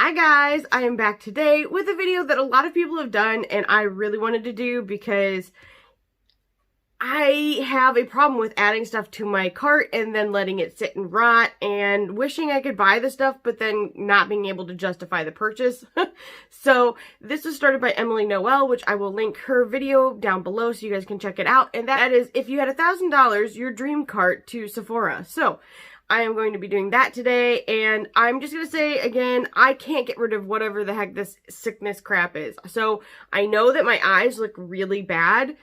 Hi guys, I am back today with a video that a lot of people have done and I really wanted to do because I have a problem with adding stuff to my cart and then letting it sit and rot and wishing I could buy the stuff but then not being able to justify the purchase. So this was started by Noel, which I will link her video down below so you guys can check it out. And that is if you had $1,000, your dream cart to Sephora. So I am going to be doing that today, and I'm just going to say, again, I can't get rid of whatever the heck this sickness crap is. So, I know that my eyes look really bad,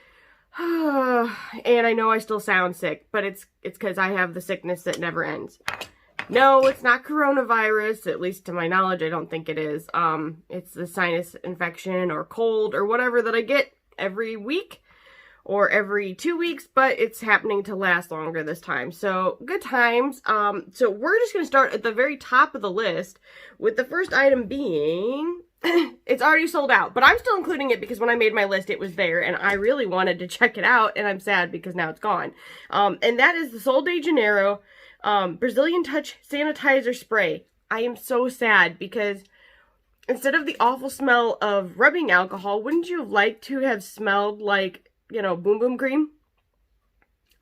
and I know I still sound sick, but it's because I have the sickness that never ends. No, it's not coronavirus, at least to my knowledge, I don't think it is. It's the sinus infection or cold or whatever that I get every week or every 2 weeks, but it's happening to last longer this time. So, good times. So we're just going to start at the very top of the list with the first item being, it's already sold out, but I'm still including it because when I made my list, it was there, and I really wanted to check it out, and I'm sad because now it's gone. And that is the Sol de Janeiro Brazilian Touch Sanitizer Spray. I am so sad because instead of the awful smell of rubbing alcohol, wouldn't you have liked to have smelled like, you know, boom boom cream?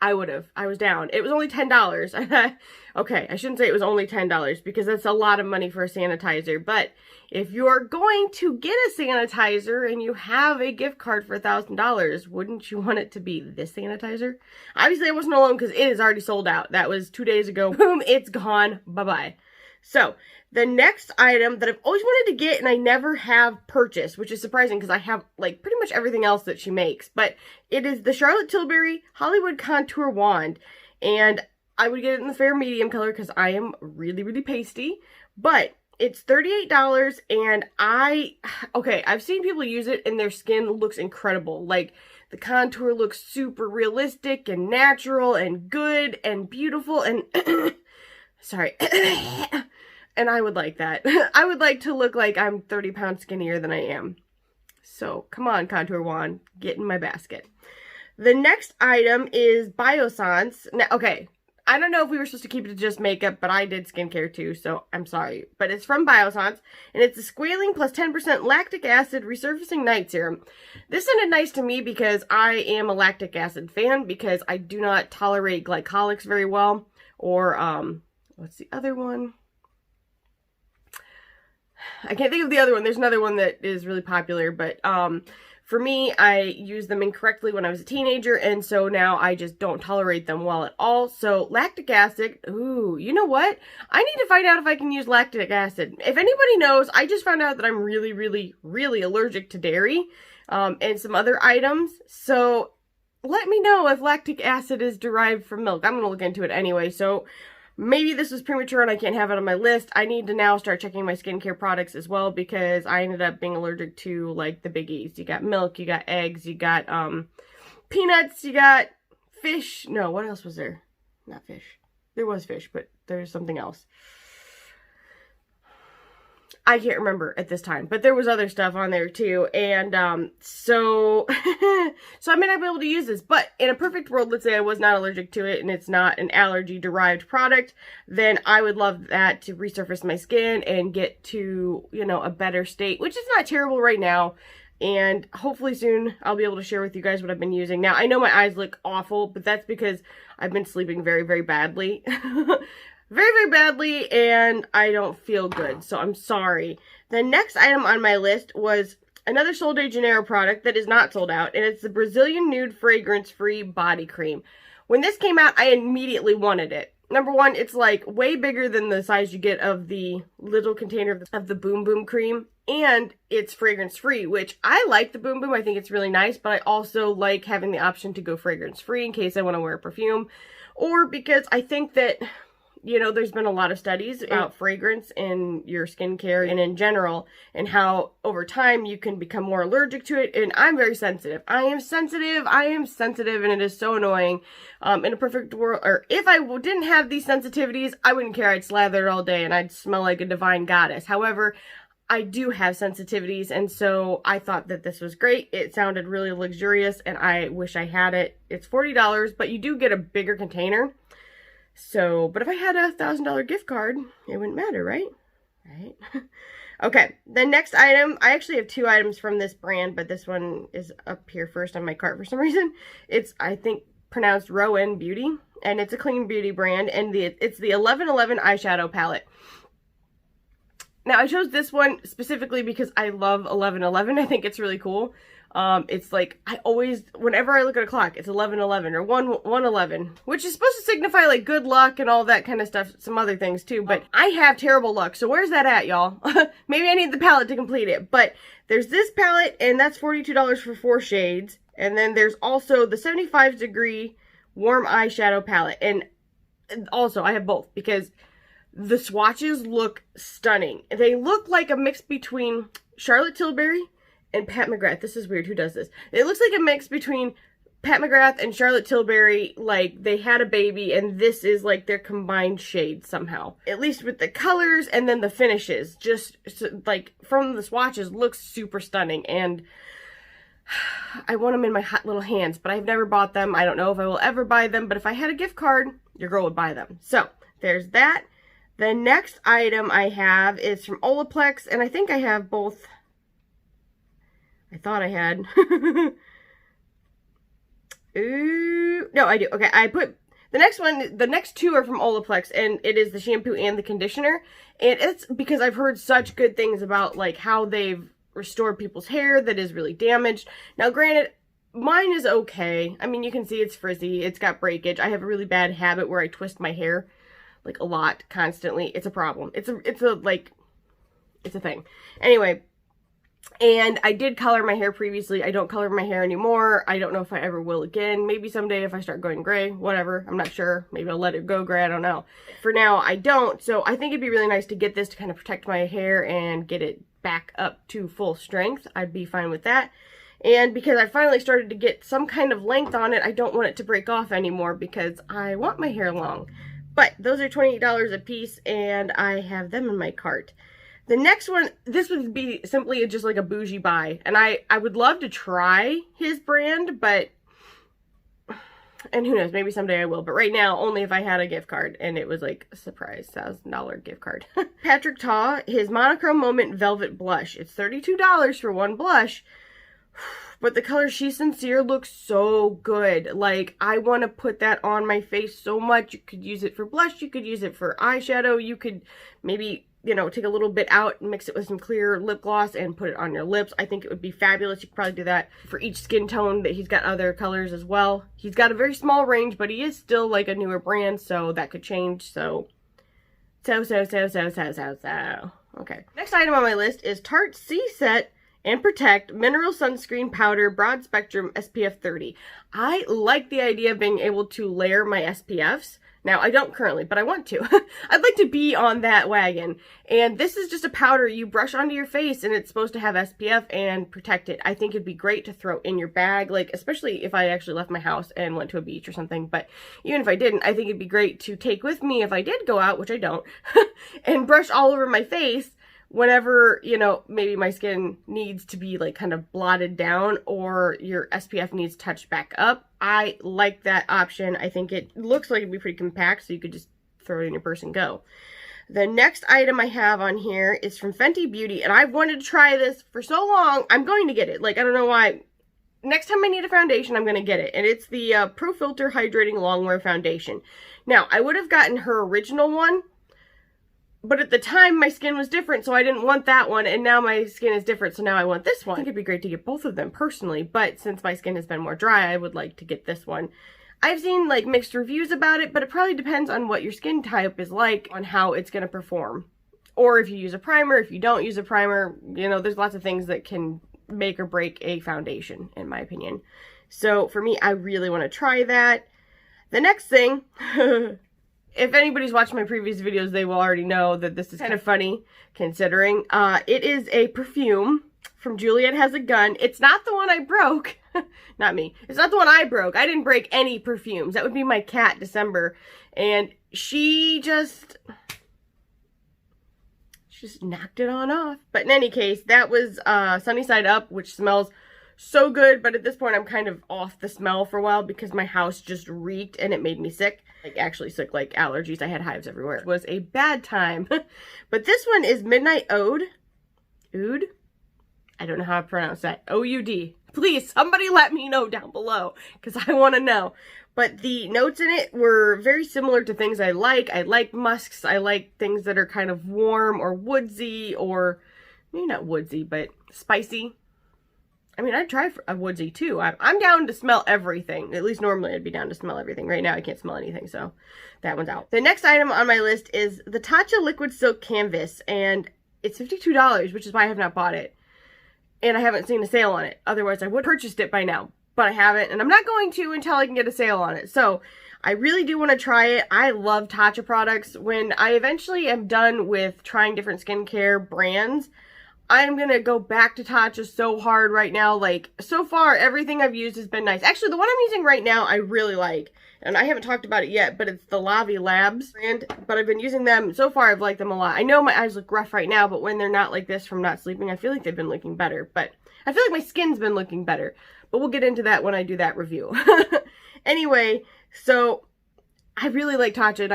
I would have. I was down. It was only $10. Okay, I shouldn't say it was only $10 because that's a lot of money for a sanitizer. But if you're going to get a sanitizer and you have a gift card for $1,000, wouldn't you want it to be this sanitizer? Obviously, I wasn't alone because it is already sold out. That was 2 days ago. Boom, it's gone. Bye-bye. So, the next item that I've always wanted to get and I never have purchased, which is surprising because I have like pretty much everything else that she makes, but it is the Charlotte Tilbury Hollywood Contour Wand, and I would get it in the fair medium color because I am really, really pasty, but it's $38 and I've seen people use it and their skin looks incredible. Like, the contour looks super realistic and natural and good and beautiful and sorry. And I would like that. I would like to look like I'm 30 pounds skinnier than I am. So, come on, Contour Wand. Get in my basket. The next item is Biossance. Now, okay, I don't know if we were supposed to keep it to just makeup, but I did skincare too, so I'm sorry. But it's from Biossance, and it's the Squalene plus 10% lactic acid resurfacing night serum. This sounded nice to me because I am a lactic acid fan because I do not tolerate glycolics very well. Or, what's the other one? I can't think of the other one. There's another one that is really popular, but for me, I used them incorrectly when I was a teenager, and so now I just don't tolerate them well at all. So lactic acid, ooh, you know what? I need to find out if I can use lactic acid. If anybody knows, I just found out that I'm really, really, really allergic to dairy and some other items. So let me know if lactic acid is derived from milk. I'm going to look into it anyway, so maybe this was premature and I can't have it on my list. I need to now start checking my skincare products as well because I ended up being allergic to, like, the biggies. You got milk, you got eggs, you got peanuts, you got fish. No, what else was there? Not fish. There was fish, but there's something else. I can't remember at this time, but there was other stuff on there too, and so I may not be able to use this, but in a perfect world, let's say I was not allergic to it and it's not an allergy-derived product, then I would love that to resurface my skin and get to, you know, a better state, which is not terrible right now, and hopefully soon I'll be able to share with you guys what I've been using. Now, I know my eyes look awful, but that's because I've been sleeping very, very badly. Very, very badly, and I don't feel good, so I'm sorry. The next item on my list was another Sol de Janeiro product that is not sold out, and it's the Brazilian Nude Fragrance-Free Body Cream. When this came out, I immediately wanted it. Number one, it's like way bigger than the size you get of the little container of the Boom Boom cream, and it's fragrance-free, which I like the Boom Boom. I think it's really nice, but I also like having the option to go fragrance-free in case I want to wear a perfume, or because I think that, you know, there's been a lot of studies about fragrance in your skincare and in general, and how over time you can become more allergic to it, and I'm very sensitive. I am sensitive, and it is so annoying. In a perfect world, or if I didn't have these sensitivities, I wouldn't care. I'd slather it all day and I'd smell like a divine goddess. However, I do have sensitivities, and so I thought that this was great. It sounded really luxurious, and I wish I had it. It's $40, but you do get a bigger container. So, but if I had a $1,000 gift card, it wouldn't matter, right? Right? Okay, the next item, I actually have 2 items from this brand, but this one is up here first on my cart for some reason. It's, I think, pronounced Rowan Beauty, and it's a clean beauty brand, and it's the 1111 eyeshadow palette. Now, I chose this one specifically because I love 1111. I think it's really cool. It's like, I always, whenever I look at a clock, it's 1111 or 111, which is supposed to signify like good luck and all that kind of stuff, some other things too, but I have terrible luck, so where's that at, y'all? Maybe I need the palette to complete it, but there's this palette, and that's $42 for 4 shades, and then there's also the 75 degree warm eyeshadow palette, and also I have both because the swatches look stunning. They look like a mix between Charlotte Tilbury and Pat McGrath. This is weird. Who does this? It looks like a mix between Pat McGrath and Charlotte Tilbury. Like they had a baby, and this is like their combined shade somehow. At least with the colors and then the finishes. Just like from the swatches, looks super stunning. And I want them in my hot little hands, but I've never bought them. I don't know if I will ever buy them, but if I had a gift card, your girl would buy them. So there's that. The next item I have is from Olaplex, and I think I have both. I thought I had. Ooh, no, I do. Okay, I put the next one, the next 2 are from Olaplex, and it is the shampoo and the conditioner. And it's because I've heard such good things about like how they've restored people's hair that is really damaged. Now, granted, mine is okay. I mean, you can see it's frizzy. It's got breakage. I have a really bad habit where I twist my hair like a lot, constantly. It's a problem. It's a thing. Anyway. And I did color my hair previously. I don't color my hair anymore. I don't know if I ever will again. Maybe someday if I start going gray, whatever. I'm not sure. Maybe I'll let it go gray. I don't know. For now, I don't. So I think it'd be really nice to get this to kind of protect my hair and get it back up to full strength. I'd be fine with that. And because I finally started to get some kind of length on it, I don't want it to break off anymore because I want my hair long. But those are $28 a piece, and I have them in my cart. The next one, this would be simply just like a bougie buy. And I would love to try his brand, but, and who knows, maybe someday I will. But right now, only if I had a gift card, and it was like a surprise $1,000 gift card. Patrick Ta, his Monochrome Moment Velvet Blush. It's $32 for one blush. But the color She's Sincere looks so good. Like, I want to put that on my face so much. You could use it for blush. You could use it for eyeshadow. You could maybe, you know, take a little bit out and mix it with some clear lip gloss and put it on your lips. I think it would be fabulous. You could probably do that for each skin tone. That he's got other colors as well. He's got a very small range, but he is still like a newer brand, so that could change. So. Okay. Next item on my list is Tarte C-Set and Protect Mineral Sunscreen Powder Broad Spectrum SPF 30. I like the idea of being able to layer my SPFs. Now, I don't currently, but I want to. I'd like to be on that wagon. And this is just a powder you brush onto your face, and it's supposed to have SPF and protect it. I think it'd be great to throw in your bag, like, especially if I actually left my house and went to a beach or something. But even if I didn't, I think it'd be great to take with me if I did go out, which I don't, and brush all over my face whenever, you know, maybe my skin needs to be like kind of blotted down or your SPF needs touched back up. I like that option. I think it looks like it'd be pretty compact, so you could just throw it in your purse and go. The next item I have on here is from Fenty Beauty, and I've wanted to try this for so long. I'm going to get it. Like, I don't know why. Next time I need a foundation, I'm going to get it. And it's the Pro Filter Hydrating Longwear Foundation. Now, I would have gotten her original one, but at the time, my skin was different, so I didn't want that one, and now my skin is different, so now I want this one. I think it'd be great to get both of them personally, but since my skin has been more dry, I would like to get this one. I've seen, like, mixed reviews about it, but it probably depends on what your skin type is like, on how it's going to perform. Or if you use a primer, if you don't use a primer, you know, there's lots of things that can make or break a foundation, in my opinion. So, for me, I really want to try that. The next thing... If anybody's watched my previous videos, they will already know that this is kind of funny, considering. It is a perfume from Juliet Has a Gun. It's not the one I broke. Not me. It's not the one I broke. I didn't break any perfumes. That would be my cat, December. And she just knocked it on off. But in any case, that was Sunny Side Up, which smells so good, but at this point I'm kind of off the smell for a while because my house just reeked and it made me sick. Like, actually sick, like allergies. I had hives everywhere. It was a bad time. But this one is Midnight Ode. Oud? I don't know how to pronounce that. O-U-D. Please, somebody let me know down below, because I want to know. But the notes in it were very similar to things I like. I like musks. I like things that are kind of warm or woodsy, or maybe not woodsy, but spicy. I mean, I'd try a woodsy too. I'm down to smell everything. At least normally I'd be down to smell everything. Right now I can't smell anything, so that one's out. The next item on my list is the Tatcha Liquid Silk Canvas, and it's $52, which is why I have not bought it. And I haven't seen a sale on it. Otherwise I would have purchased it by now. But I haven't, and I'm not going to until I can get a sale on it. So I really do want to try it. I love Tatcha products. When I eventually am done with trying different skincare brands, I'm going to go back to Tatcha so hard right now. Like, so far, everything I've used has been nice. Actually, the one I'm using right now, I really like. And I haven't talked about it yet, but it's the Lavi Labs brand. But I've been using them. So far, I've liked them a lot. I know my eyes look rough right now, but when they're not like this from not sleeping, I feel like they've been looking better. But I feel like my skin's been looking better. But we'll get into that when I do that review. Anyway, so I really like Tatcha, and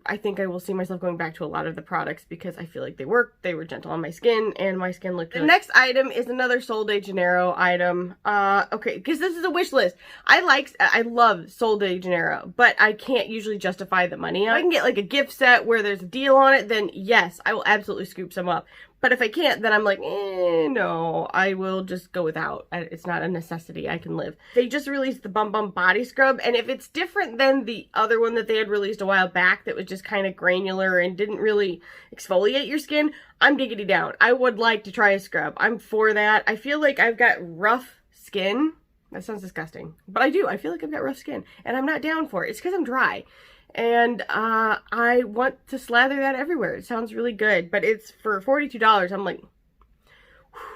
I think I will see myself going back to a lot of the products because I feel like they worked, they were gentle on my skin, and my skin looked really good. The next item is another Sol de Janeiro item. Okay, because this is a wish list. I love Sol de Janeiro, but I can't usually justify the money. If I can get like a gift set where there's a deal on it, then yes, I will absolutely scoop some up. But if I can't, then I'm like, no, I will just go without. It's not a necessity. I can live. They just released the Bum Bum Body Scrub, and if it's different than the other one that they had released a while back that was just kind of granular and didn't really exfoliate your skin, I'm diggity down. I would like to try a scrub. I'm for that. I feel like I've got rough skin. That sounds disgusting, but I do. I feel like I've got rough skin, and I'm not down for it. It's because I'm dry. And I want to slather that everywhere. It sounds really good, but it's for $42. I'm like,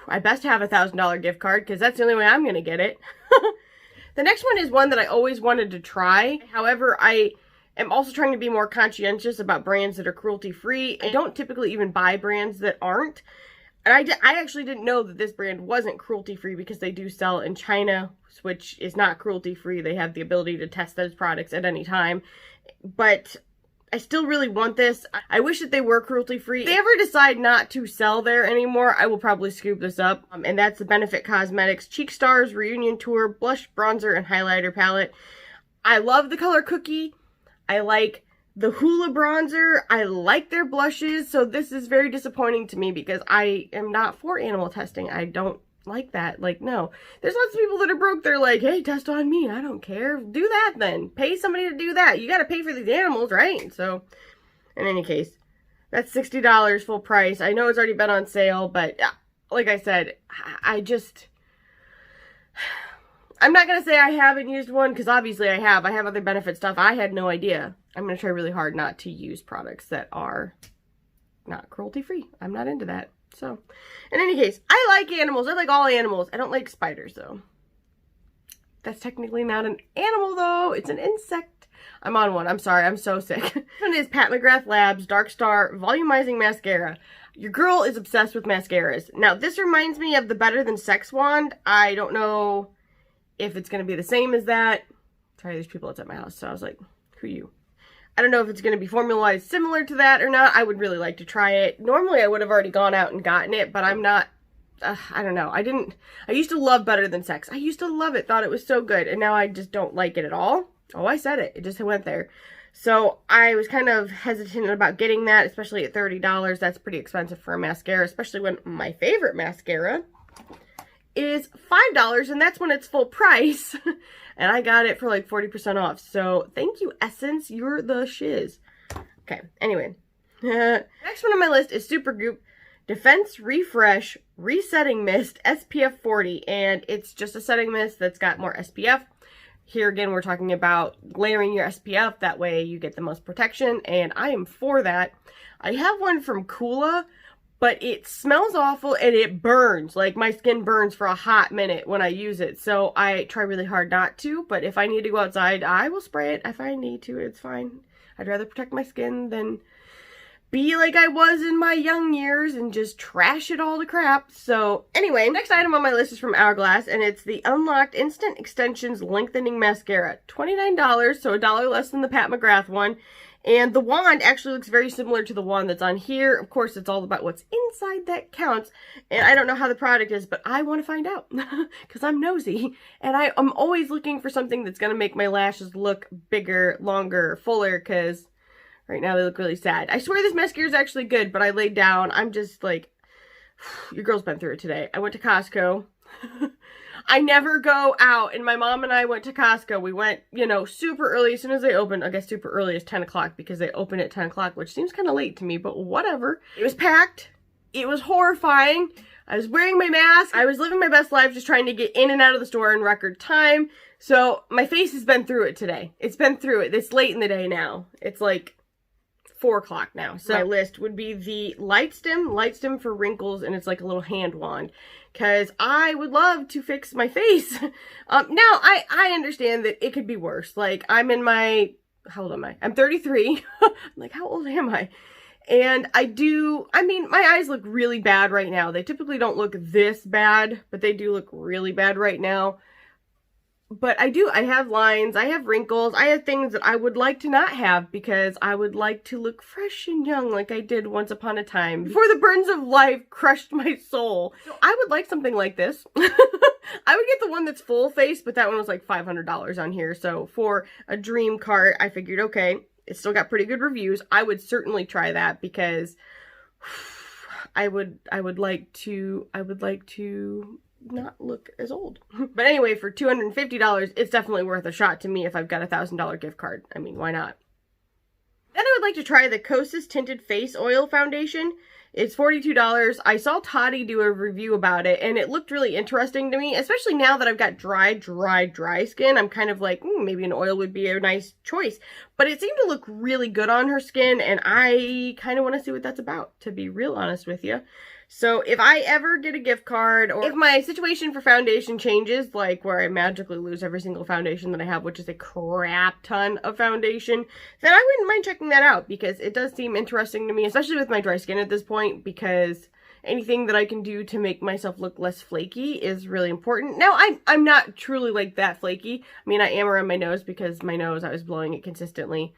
I best have a $1,000 gift card because that's the only way I'm going to get it. The next one is one that I always wanted to try. However, I am also trying to be more conscientious about brands that are cruelty-free. I don't typically even buy brands that aren't. And I actually didn't know that this brand wasn't cruelty-free because they do sell in China, which is not cruelty-free. They have the ability to test those products at any time. But I still really want this. I wish that they were cruelty-free. If they ever decide not to sell there anymore, I will probably scoop this up. And that's the Benefit Cosmetics Cheek Stars Reunion Tour Blush, Bronzer, and Highlighter Palette. I love the color Cookie. I like the Hula Bronzer. I like their blushes. So this is very disappointing to me because I am not for animal testing. I don't like that. Like, no. There's lots of people that are broke. They're like, hey, test on me. I don't care. Do that then. Pay somebody to do that. You got to pay for these animals, right? So, in any case, that's $60 full price. I know it's already been on sale, but like I said, I'm not going to say I haven't used one because obviously I have. I have other Benefit stuff. I had no idea. I'm going to try really hard not to use products that are not cruelty-free. I'm not into that. So, in any case, I like animals. I like all animals. I don't like spiders, though. That's technically not an animal, though. It's an insect. I'm on one. I'm sorry. I'm so sick. This one is Pat McGrath Labs Dark Star Volumizing Mascara. Your girl is obsessed with mascaras. Now, this reminds me of the Better Than Sex wand. I don't know if it's going to be the same as that. Sorry, there's people outside my house, so I was like, who are you? I don't know if it's going to be formula-wise similar to that or not. I would really like to try it. Normally, I would have already gone out and gotten it, but I'm not, I don't know. I used to love Better Than Sex. I used to love it, thought it was so good, and now I just don't like it at all. Oh, I said it. It just went there. So I was kind of hesitant about getting that, especially at $30. That's pretty expensive for a mascara, especially when my favorite mascara is $5, and that's when it's full price. And I got it for like 40% off. So thank you, Essence. You're the shiz. Okay, anyway. Next one on my list is Supergoop Defense Refresh Resetting Mist SPF 40. And it's just a setting mist that's got more SPF. Here again, we're talking about layering your SPF. That way you get the most protection. And I am for that. I have one from Kula, but it smells awful and it burns. Like, my skin burns for a hot minute when I use it. So I try really hard not to, but if I need to go outside, I will spray it if I need to. It's fine. I'd rather protect my skin than be like I was in my young years and just trash it all to crap. So anyway, next item on my list is from Hourglass, and it's the Unlocked Instant Extensions Lengthening Mascara. $29, so $1 less than the Pat McGrath one. And the wand actually looks very similar to the wand that's on here. Of course, it's all about what's inside that counts. And I don't know how the product is, but I want to find out because I'm nosy. And I'm always looking for something that's going to make my lashes look bigger, longer, fuller, because right now they look really sad. I swear this mascara is actually good, but I laid down. I'm just like, your girl's been through it today. I went to Costco. I never go out, and my mom and I went to Costco. We went, you know, super early as soon as they opened. I guess super early is 10 o'clock because they open at 10 o'clock, which seems kind of late to me, but whatever. It was packed. It was horrifying. I was wearing my mask. I was living my best life just trying to get in and out of the store in record time. So my face has been through it today. It's been through it. It's late in the day now. It's like 4 o'clock now. So my list would be the light stem for wrinkles, and it's like a little hand wand. Because I would love to fix my face. Now, I understand that it could be worse. Like, I'm in my, how old am I? I'm 33. I'm like, how old am I? And I mean, my eyes look really bad right now. They typically don't look this bad, but they do look really bad right now. But I have lines, I have wrinkles, I have things that I would like to not have because I would like to look fresh and young like I did once upon a time before the burdens of life crushed my soul. So I would like something like this. I would get the one that's full face, but that one was like $500 on here. So for a dream cart, I figured, okay, it's still got pretty good reviews. I would certainly try that because I would like to not look as old. But anyway, for $250, it's definitely worth a shot to me if I've got a $1,000 gift card. I mean, why not? Then I would like to try the Kosas Tinted Face Oil Foundation. It's $42. I saw Toddy do a review about it, and it looked really interesting to me, especially now that I've got dry skin. I'm kind of like, maybe an oil would be a nice choice. But it seemed to look really good on her skin, and I kind of want to see what that's about, to be real honest with you. So if I ever get a gift card, or if my situation for foundation changes, like where I magically lose every single foundation that I have, which is a crap ton of foundation, then I wouldn't mind checking that out because it does seem interesting to me, especially with my dry skin at this point, because anything that I can do to make myself look less flaky is really important. Now, I'm not truly like that flaky. I mean, I am around my nose because my nose, I was blowing it consistently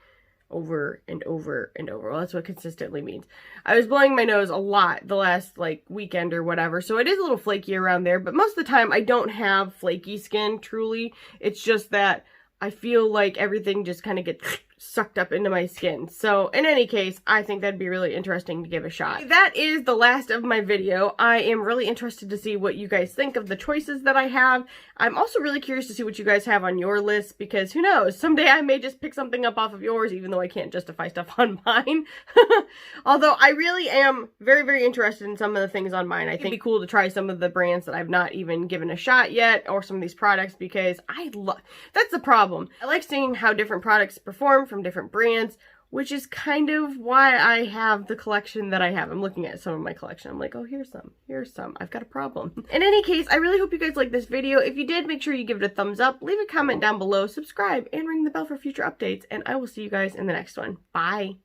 over and over and over. Well, that's what consistently means. I was blowing my nose a lot the last like weekend or whatever, so it is a little flaky around there, but most of the time I don't have flaky skin, truly. It's just that I feel like everything just kind of gets sucked up into my skin. So in any case, I think that'd be really interesting to give a shot. That is the last of my video. I am really interested to see what you guys think of the choices that I have. I'm also really curious to see what you guys have on your list because who knows, someday I may just pick something up off of yours even though I can't justify stuff on mine. Although I really am very, very interested in some of the things on mine. I think it'd be cool to try some of the brands that I've not even given a shot yet, or some of these products, because that's the problem. I like seeing how different products perform from different brands, which is kind of why I have the collection that I have. I'm looking at some of my collection. I'm like, oh, here's some. I've got a problem. In any case, I really hope you guys liked this video. If you did, make sure you give it a thumbs up, leave a comment down below, subscribe, and ring the bell for future updates, and I will see you guys in the next one. Bye!